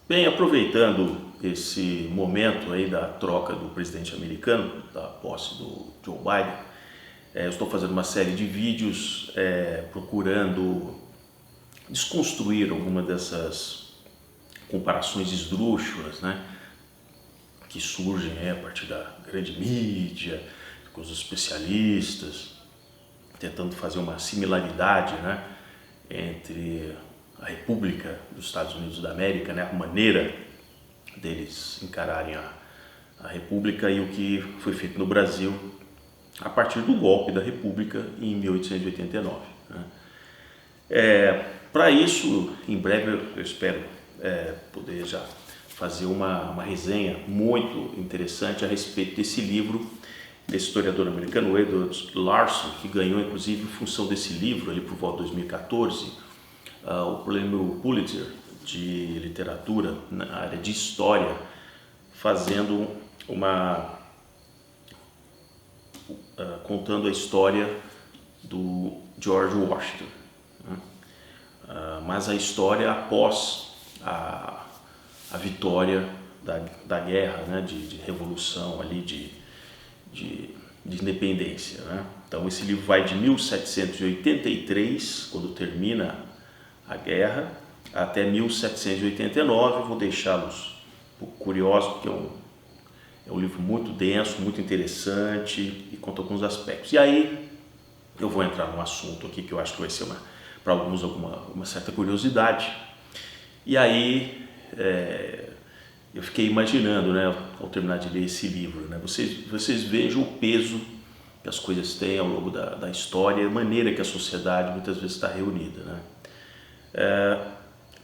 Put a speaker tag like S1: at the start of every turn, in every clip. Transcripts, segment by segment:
S1: Bem, aproveitando esse momento aí da troca do presidente americano, da posse do Joe Biden, eu estou fazendo uma série de vídeos procurando desconstruir alguma dessas comparações esdrúxulas, né, que surgem a partir da grande mídia, com os especialistas, tentando fazer uma similaridade, né, entre a República dos Estados Unidos da América, né, a maneira deles encararem a República e o que foi feito no Brasil a partir do golpe da República em 1889. Né. Para isso, em breve eu espero poder já fazer uma resenha muito interessante a respeito desse livro desse historiador americano, Edward Larson, que ganhou inclusive em função desse livro, ali por volta de 2014, o prêmio Pulitzer de literatura na área de história, fazendo contando a história do George Washington, né? Mas a história após a vitória da guerra, né? de revolução ali, de independência, né? Então esse livro vai de 1783, quando termina a guerra, até 1789. Vou deixá-los um pouco curiosos, porque é um livro muito denso, muito interessante e conta alguns aspectos. E aí eu vou entrar num assunto aqui que eu acho que vai ser para alguns uma certa curiosidade. E aí eu fiquei imaginando, né, ao terminar de ler esse livro, né, vocês vejam o peso que as coisas têm ao longo da história, a maneira que a sociedade muitas vezes está reunida, né.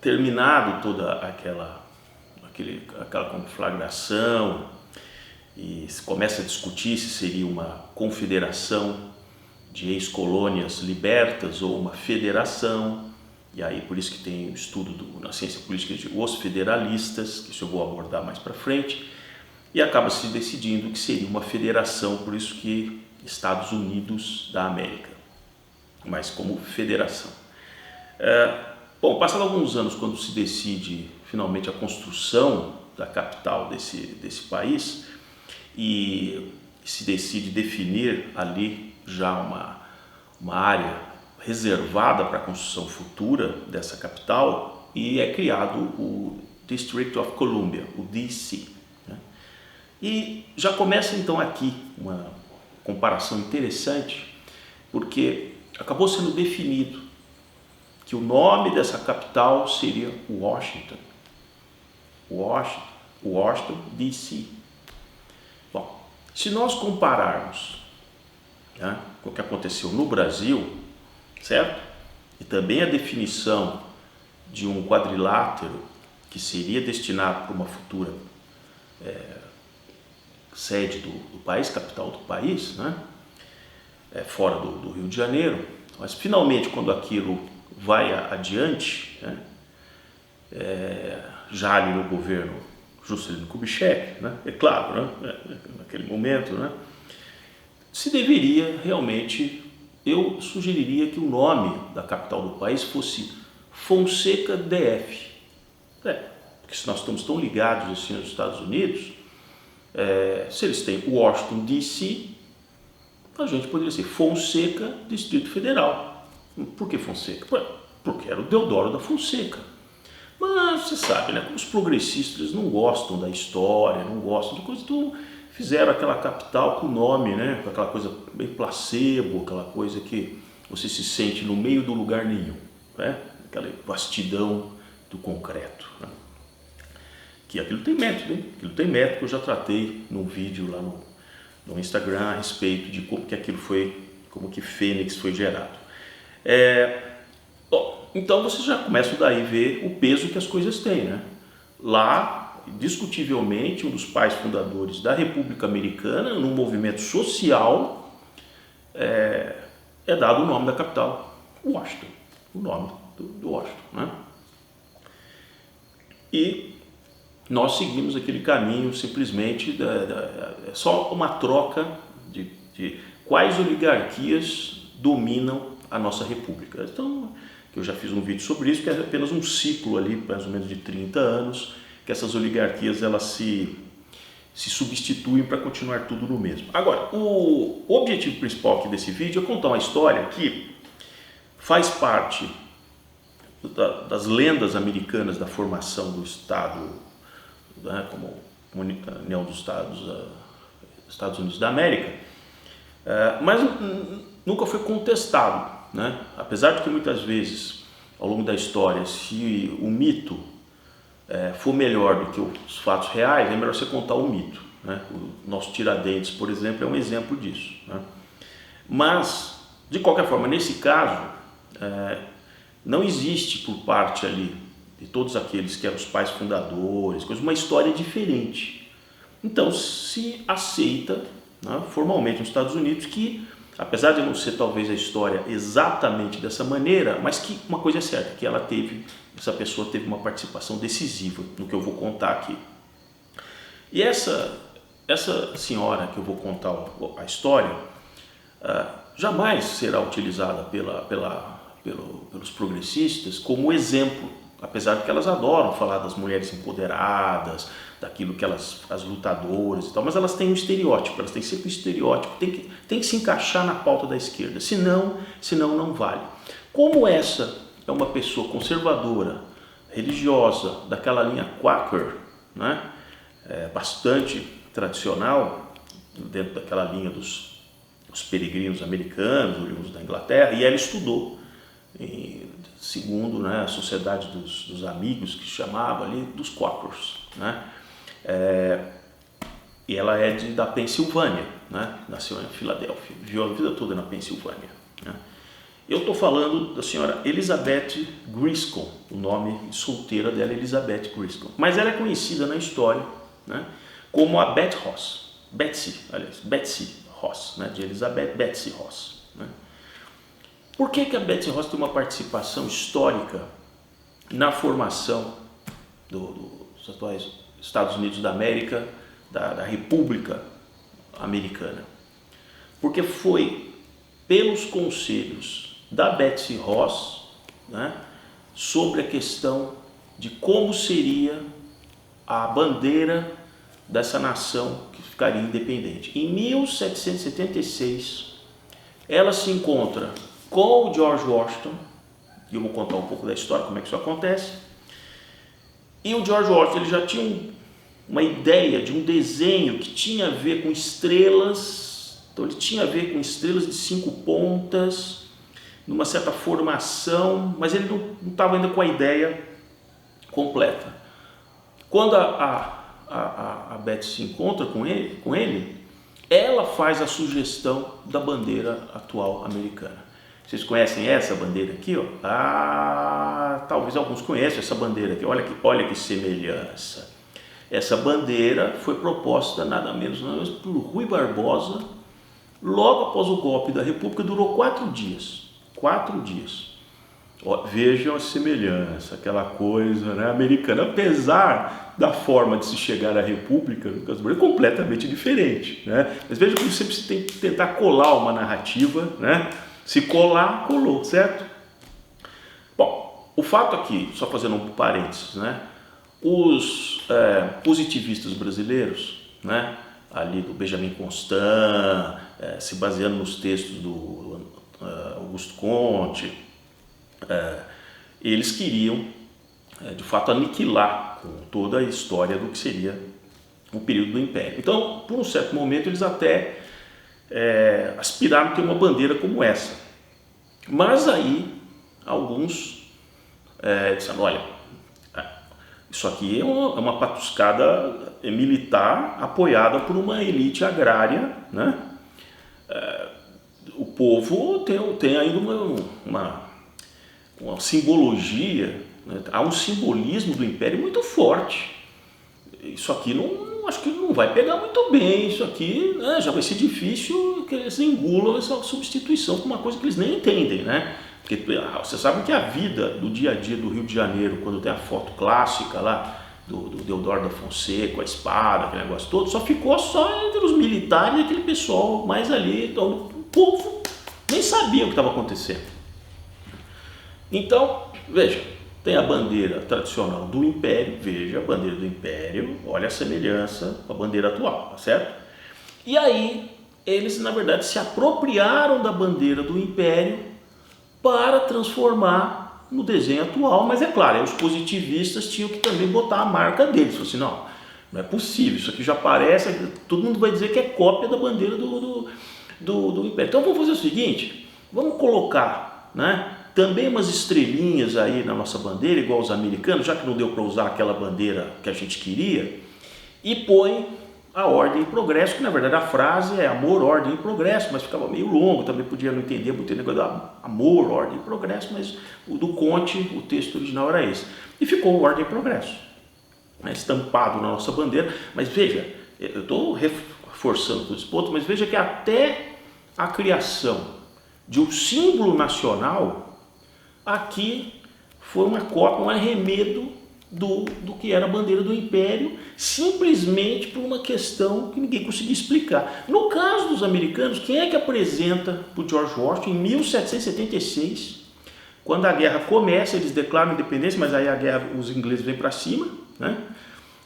S1: Terminado toda aquela conflagração e se começa a discutir se seria uma confederação de ex-colônias libertas ou uma federação, e aí por isso que tem o estudo na ciência política de os federalistas, que isso eu vou abordar mais para frente, e acaba se decidindo que seria uma federação, por isso que Estados Unidos da América, mas como federação. Bom, passados alguns anos, quando se decide finalmente a construção da capital desse país e se decide definir ali já uma área reservada para a construção futura dessa capital, e é criado o District of Columbia, o DC. Né? E já começa então aqui uma comparação interessante, porque acabou sendo definido que o nome dessa capital seria Washington DC. Bom, se nós compararmos, né, com o que aconteceu no Brasil, certo? E também a definição de um quadrilátero que seria destinado para uma futura sede do país, capital do país, né? Fora do Rio de Janeiro, mas finalmente quando aquilo vai adiante, né? Já ali no governo Juscelino Kubitschek, né? É claro, né? Naquele momento, né? Se deveria realmente, eu sugeriria que o nome da capital do país fosse Fonseca DF. Porque se nós estamos tão ligados assim aos Estados Unidos, se eles têm Washington DC, a gente poderia ser Fonseca Distrito Federal. Por que Fonseca? Porque era o Deodoro da Fonseca. Mas você sabe, né? Como os progressistas não gostam da história, não gostam de coisa, então fizeram aquela capital com o nome, né? Com aquela coisa bem placebo, aquela coisa que você se sente no meio do lugar nenhum, né? Aquela vastidão do concreto, né? Que aquilo tem método, hein? Aquilo tem método que eu já tratei num vídeo lá no Instagram a respeito de como que aquilo foi, como que Fênix foi gerado. Bom, então você já começa daí a ver o peso que as coisas têm, né? Lá, discutivelmente, um dos pais fundadores da República Americana, num movimento social, é dado o nome da capital, Washington, o nome do Washington, né? E nós seguimos aquele caminho simplesmente, é só uma troca de quais oligarquias dominam a nossa república. Então, que eu já fiz um vídeo sobre isso, que é apenas um ciclo ali, mais ou menos de 30 anos, que essas oligarquias elas se substituem para continuar tudo no mesmo. Agora, o objetivo principal aqui desse vídeo é contar uma história que faz parte das lendas americanas da formação do Estado, né, como União dos Estados Unidos da América, mas nunca foi contestado, né? Apesar de que muitas vezes ao longo da história, se o mito for melhor do que os fatos reais, é melhor você contar o mito, né? O nosso Tiradentes, por exemplo, é um exemplo disso, né? Mas, de qualquer forma, nesse caso, não existe por parte ali de todos aqueles que eram os pais fundadores, uma história diferente. Então se aceita, né, formalmente nos Estados Unidos que, apesar de não ser talvez a história exatamente dessa maneira, mas que uma coisa é certa, que essa pessoa teve uma participação decisiva no que eu vou contar aqui. E essa senhora que eu vou contar a história jamais será utilizada pelos progressistas como exemplo, apesar de que elas adoram falar das mulheres empoderadas, daquilo que as lutadoras e tal, mas elas têm um estereótipo, elas têm sempre um estereótipo, tem que se encaixar na pauta da esquerda, senão não vale. Como essa é uma pessoa conservadora, religiosa, daquela linha Quaker, né, bastante tradicional, dentro daquela linha dos peregrinos americanos, oriundos da Inglaterra, e ela estudou, segundo, né, a sociedade dos amigos, que chamava ali dos Quakers, né? E ela é da Pensilvânia, né? Nasceu em Filadélfia, viveu a vida toda na Pensilvânia, né? Eu estou falando da senhora Elizabeth Griscom, o nome de solteira dela é Elizabeth Griscom, mas ela é conhecida na história, né, como a Betsy Ross, né, de Elizabeth Betsy Ross, né? Por que a Betsy Ross tem uma participação histórica na formação dos atuais Estados Unidos da América, da República Americana? Porque foi pelos conselhos da Betsy Ross, né, sobre a questão de como seria a bandeira dessa nação que ficaria independente. Em 1776, ela se encontra com o George Washington, e eu vou contar um pouco da história, como é que isso acontece. E o George Washington ele já tinha uma ideia de um desenho que tinha a ver com estrelas, então ele tinha a ver com estrelas de 5 pontas, numa certa formação, mas ele não estava ainda com a ideia completa. Quando a Betsy se encontra com ele, ela faz a sugestão da bandeira atual americana. Vocês conhecem essa bandeira aqui, ó? Talvez alguns conheçam essa bandeira aqui. Olha que semelhança. Essa bandeira foi proposta nada menos por Rui Barbosa, logo após o golpe da República, durou 4 dias. 4 dias. Ó, vejam a semelhança, aquela coisa, né, americana, apesar da forma de se chegar à República, no caso do Brasil, é completamente diferente, né? Mas vejam como sempre se tem que tentar colar uma narrativa, né? Se colar, colou, certo? Bom, o fato aqui, só fazendo um parênteses, né? Os positivistas brasileiros, né? Ali do Benjamin Constant, se baseando nos textos do Augusto Conte, eles queriam, de fato, aniquilar com toda a história do que seria o período do Império. Então, por um certo momento, eles até aspiraram a ter uma bandeira como essa. Mas aí, alguns disseram, olha, isso aqui é uma patuscada militar apoiada por uma elite agrária, né? O povo tem ainda uma simbologia, né? Há um simbolismo do Império muito forte. Isso aqui acho que não vai pegar muito bem, isso aqui, né, já vai ser difícil que eles engulam essa substituição por uma coisa que eles nem entendem, né? Porque você sabe que a vida do dia a dia do Rio de Janeiro, quando tem a foto clássica lá do Deodoro da Fonseca, a espada, aquele negócio todo, só ficou só entre os militares e aquele pessoal mais ali, então o povo nem sabia o que estava acontecendo. Então, veja, tem a bandeira tradicional do Império, veja a bandeira do Império, olha a semelhança com a bandeira atual, tá certo? E aí, eles na verdade se apropriaram da bandeira do Império para transformar no desenho atual, mas é claro, os positivistas tinham que também botar a marca deles, falaram assim, não é possível, isso aqui já parece, todo mundo vai dizer que é cópia da bandeira do Império. Então vamos fazer o seguinte, vamos colocar, né, também umas estrelinhas aí na nossa bandeira, igual os americanos, já que não deu para usar aquela bandeira que a gente queria, e põe a ordem e progresso, que na verdade a frase é amor, ordem e progresso, mas ficava meio longo, também podia não entender muito o negócio do amor, ordem e progresso, mas o do Conte, o texto original era esse. E ficou ordem e progresso, né, estampado na nossa bandeira. Mas veja, eu estou reforçando todos os pontos, mas veja que até a criação de um símbolo nacional aqui foi uma cópia, um arremedo do que era a bandeira do Império, simplesmente por uma questão que ninguém conseguia explicar. No caso dos americanos, quem é que apresenta para o George Washington em 1776, quando a guerra começa, eles declaram independência, mas aí a guerra, os ingleses vêm para cima, né?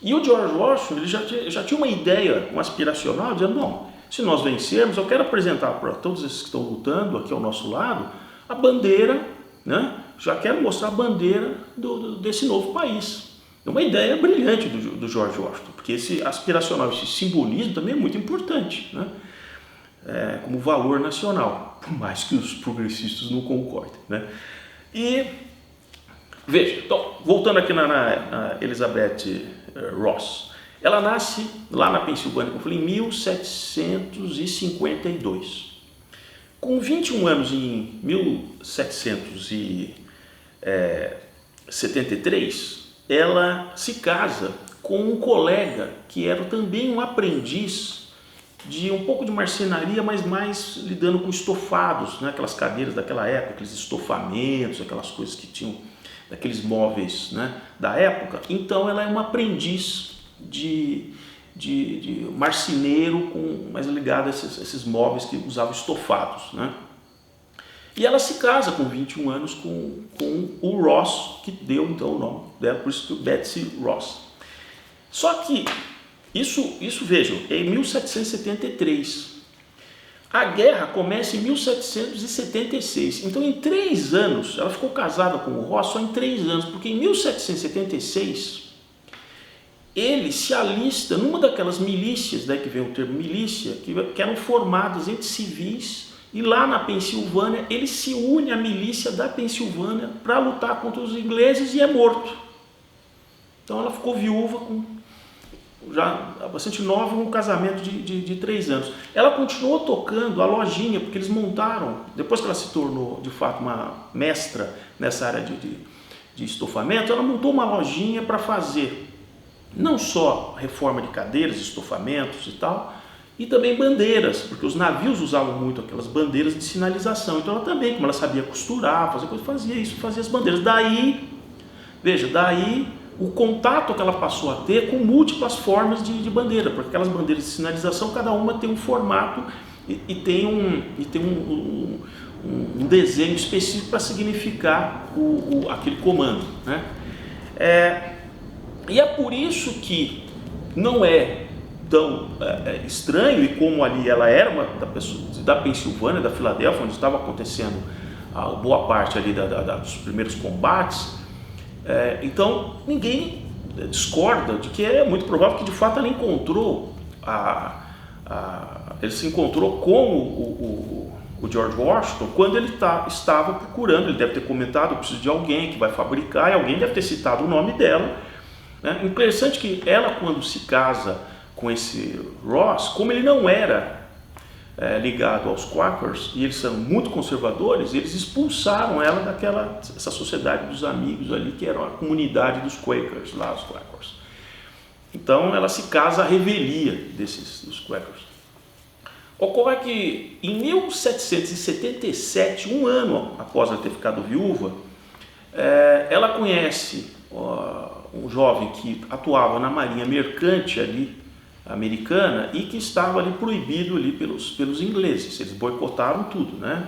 S1: E o George Washington ele já tinha uma ideia, um aspiracional, dizendo, bom, se nós vencermos, eu quero apresentar para todos esses que estão lutando aqui ao nosso lado, a bandeira, né? Já quero mostrar a bandeira desse novo país. É uma ideia brilhante do George Washington, porque esse aspiracional, esse simbolismo também é muito importante, né? Como valor nacional, por mais que os progressistas não concordem, né? E veja, então, voltando aqui na Elizabeth Ross, ela nasce lá na Pensilvânia, como eu falei, em 1752. Com 21 anos, em 1773, ela se casa com um colega que era também um aprendiz de um pouco de marcenaria, mas mais lidando com estofados, né? Aquelas cadeiras daquela época, aqueles estofamentos, aquelas coisas que tinham, daqueles móveis, né, da época. Então ela é uma aprendiz de marceneiro, mais ligado a esses móveis que usavam estofados, né? E ela se casa com 21 anos com o Ross, que deu então o nome dela, por isso que Betsy Ross. Só que isso vejam, é em 1773. A guerra começa em 1776. Então, em 3 anos, ela ficou casada com o Ross só em 3 anos, porque em 1776 ele se alista numa daquelas milícias, daí que vem o termo milícia, que eram formadas entre civis, e lá na Pensilvânia ele se une à milícia da Pensilvânia para lutar contra os ingleses e é morto. Então ela ficou viúva já bastante nova, um casamento de 3 anos. Ela continuou tocando a lojinha, porque eles montaram, depois que ela se tornou de fato uma mestra nessa área de estofamento, ela montou uma lojinha para fazer não só reforma de cadeiras, estofamentos e tal, e também bandeiras, porque os navios usavam muito aquelas bandeiras de sinalização. Então ela também, como ela sabia costurar, fazer coisa, fazia as bandeiras. Daí o contato que ela passou a ter com múltiplas formas de bandeira, porque aquelas bandeiras de sinalização, cada uma tem um formato e tem um desenho específico para significar aquele comando, né? E é por isso que não é tão estranho, e como ali ela era da Pensilvânia, da Filadélfia, onde estava acontecendo a boa parte ali dos primeiros combates, então ninguém discorda de que é muito provável que de fato ela encontrou ele se encontrou com o George Washington quando ele estava procurando. Ele deve ter comentado, eu preciso de alguém que vai fabricar, e alguém deve ter citado o nome dela, né? Interessante que ela, quando se casa com esse Ross, como ele não era ligado aos Quakers, e eles são muito conservadores, eles expulsaram ela essa sociedade dos amigos ali, que era a comunidade dos Quakers, lá os Quakers. Então ela se casa à revelia dos Quakers. Ocorre que em 1777, um ano após ela ter ficado viúva, ela conhece um jovem que atuava na marinha mercante ali, americana, e que estava ali proibido ali pelos ingleses. Eles boicotaram tudo, né?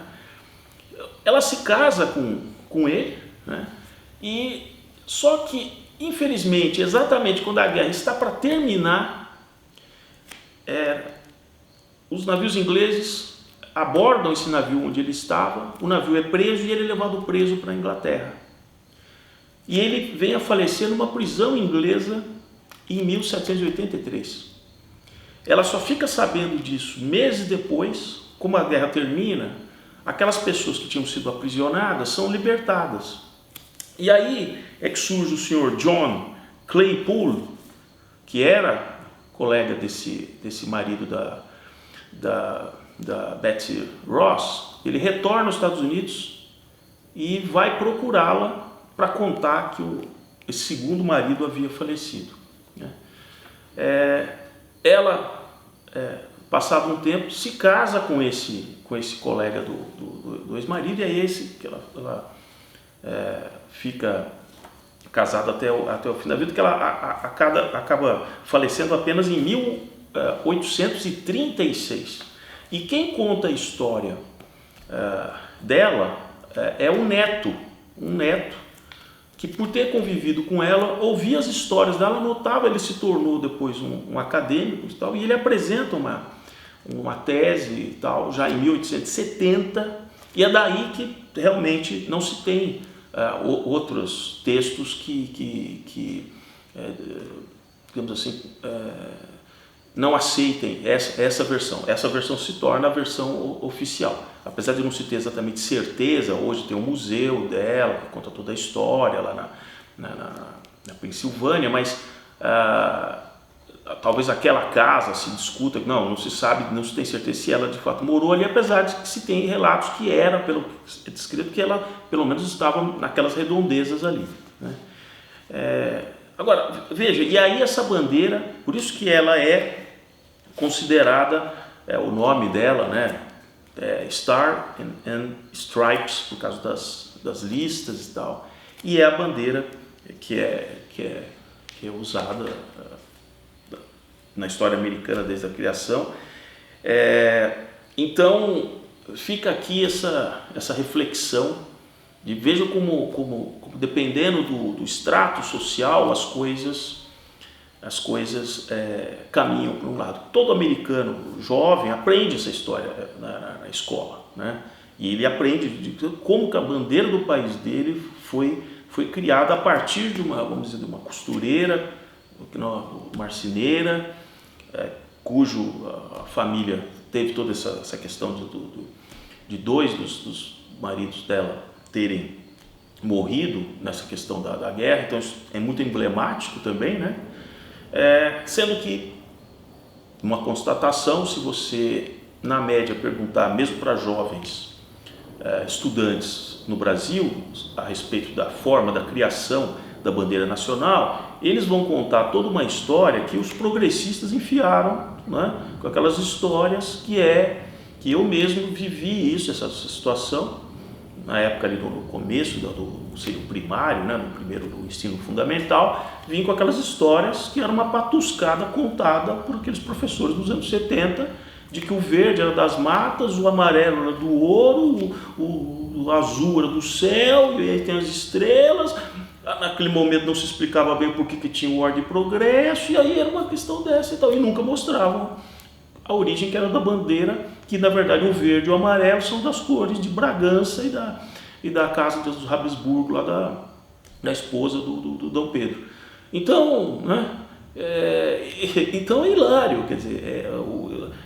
S1: Ela se casa com ele, né? E só que, infelizmente, exatamente quando a guerra está para terminar, os navios ingleses abordam esse navio onde ele estava, o navio é preso e ele é levado preso para a Inglaterra. E ele vem a falecer numa prisão inglesa em 1783. Ela só fica sabendo disso meses depois, como a guerra termina, aquelas pessoas que tinham sido aprisionadas são libertadas. E aí é que surge o senhor John Claypole, que era colega desse marido da Betsy Ross. Ele retorna aos Estados Unidos e vai procurá-la para contar que esse segundo marido havia falecido, né? Ela, passado um tempo, se casa com esse colega do ex-marido, e é esse que ela fica casada até o fim da vida, que ela acaba falecendo apenas em 1836. E quem conta a história dela é um neto que, por ter convivido com ela, ouvia as histórias dela, anotava. Ele se tornou depois um acadêmico e tal, e ele apresenta uma tese e tal, já em 1870, e é daí que realmente não se tem outros textos que digamos assim, não aceitem essa versão. Essa versão se torna a versão oficial. Apesar de não se ter exatamente certeza, hoje tem um museu dela que conta toda a história lá na Pensilvânia, mas talvez aquela casa se discuta, não se sabe, não se tem certeza se ela de fato morou ali, apesar de que se tem relatos que era, pelo que é descrito, que ela pelo menos estava naquelas redondezas ali, né? Agora, veja, e aí essa bandeira, por isso que ela é considerada, o nome dela, né, Star and Stripes, por causa das listas e tal, e é a bandeira que é usada na história americana desde a criação. Então fica aqui essa reflexão de veja como dependendo do extrato social as coisas caminham para um lado. Todo americano jovem aprende essa história na escola, né? E ele aprende como que a bandeira do país dele foi criada a partir de vamos dizer, de uma costureira, marceneira, cujo a família teve toda essa questão de dois dos maridos dela terem morrido nessa questão da guerra. Então isso é muito emblemático também, né? Sendo que uma constatação, se você na média perguntar mesmo para jovens estudantes no Brasil a respeito da forma da criação da bandeira nacional, eles vão contar toda uma história que os progressistas enfiaram, né? Com aquelas histórias que eu mesmo vivi essa situação na época ali no começo do ensino primário, né? No primeiro do ensino fundamental, vim com aquelas histórias que era uma patuscada contada por aqueles professores dos anos 70, de que o verde era das matas, o amarelo era do ouro, o azul era do céu, e aí tem as estrelas. Naquele momento não se explicava bem por que tinha o ordem e progresso, e aí era uma questão dessa e tal, e nunca mostravam a origem que era da bandeira, que na verdade o verde e o amarelo são das cores de Bragança e da casa dos Habsburgo, lá da esposa do Dom Pedro. Então, né, então é hilário, quer dizer,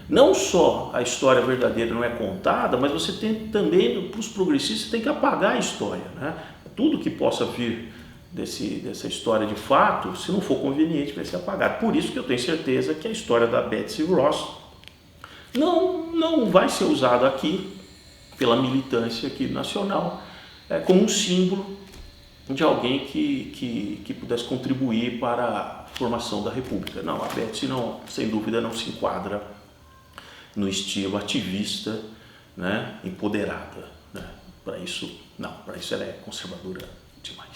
S1: não só a história verdadeira não é contada, mas você tem também, para os progressistas, tem que apagar a história, né? Tudo que possa vir dessa história de fato, se não for conveniente, vai ser apagado. Por isso que eu tenho certeza que a história da Betsy Ross não vai ser usada aqui pela militância aqui nacional como um símbolo de alguém que pudesse contribuir para a formação da República. Não, a Betsy não, sem dúvida não se enquadra no estilo ativista, né, empoderada, né? Para isso ela é conservadora demais.